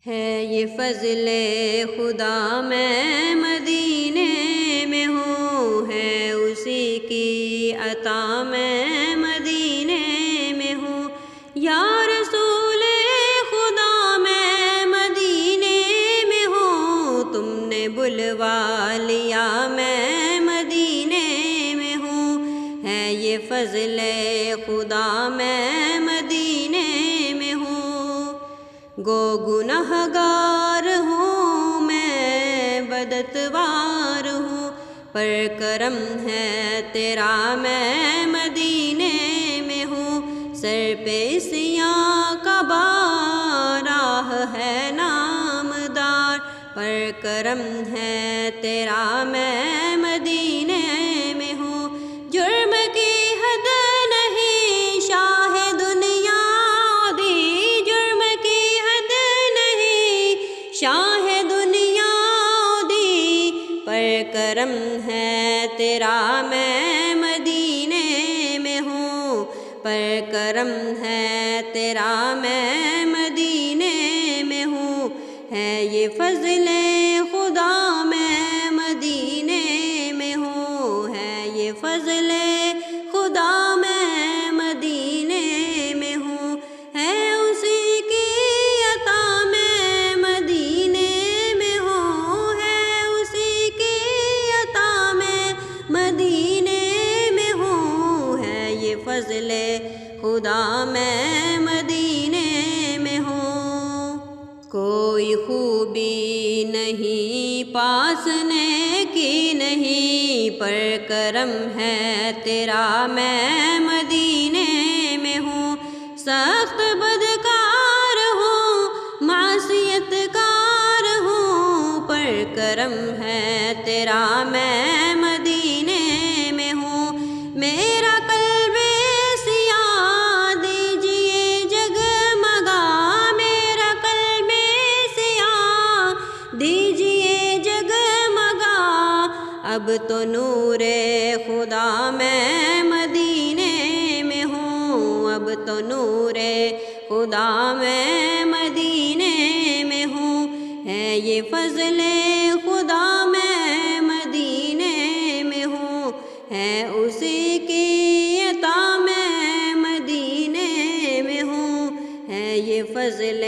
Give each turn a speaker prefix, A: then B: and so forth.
A: ہے یہ فضل خدا میں مدینے میں ہوں، ہے اسی کی عطا میں مدینے میں ہوں۔ یا رسول خدا میں مدینے میں ہوں، تم نے بلوا لیا میں مدینے میں ہوں، ہے یہ فضل خدا میں مدینے میں ہوں۔ گو گنہگار ہوں میں بدتوار ہوں، پر کرم ہے تیرا میں مدینے میں ہوں۔ سر پہ سیاہ کا راہ ہے نامدار، پر کرم ہے تیرا میں مدینے میں ہوں۔ جرم کی حد نہیں شاہ دنیا دی، جرم کی حد نہیں شاہ دنیا دی، پر کرم ہے تیرا میں مدینے میں ہوں، پر کرم ہے تیرا میں مدینے میں ہوں، ہے یہ فضل خدا میں مدینے میں ہوں، ہے یہ فضل خدا میں مدینے میں ہوں، ہے اسی کی عطا میں مدینے میں ہوں، ہے اسی کی عطا میں مدینے میں ہوں، ہے یہ فضل خدا میں مدینے میں ہوں۔ کوئی خوبی نہیں پاسنے کی نہیں، پر کرم ہے تیرا میں مدینے میں ہوں۔ سخت بدکار ہوں معصیت کار ہوں، پر کرم ہے تیرا میں مدینے میں ہوں۔ میرا قلب سیاہ دیجئے جگمگا، میرا قلب سیاہ دیجئے جگمگا، اب تو نور خدا میں مدینے میں ہوں، اب تو نور خدا میں مدینے میں ہوں، ہے یہ فضل خدا میں مدینے میں ہوں، ہے اسی کی عطا میں مدینے میں ہوں، ہے یہ فضل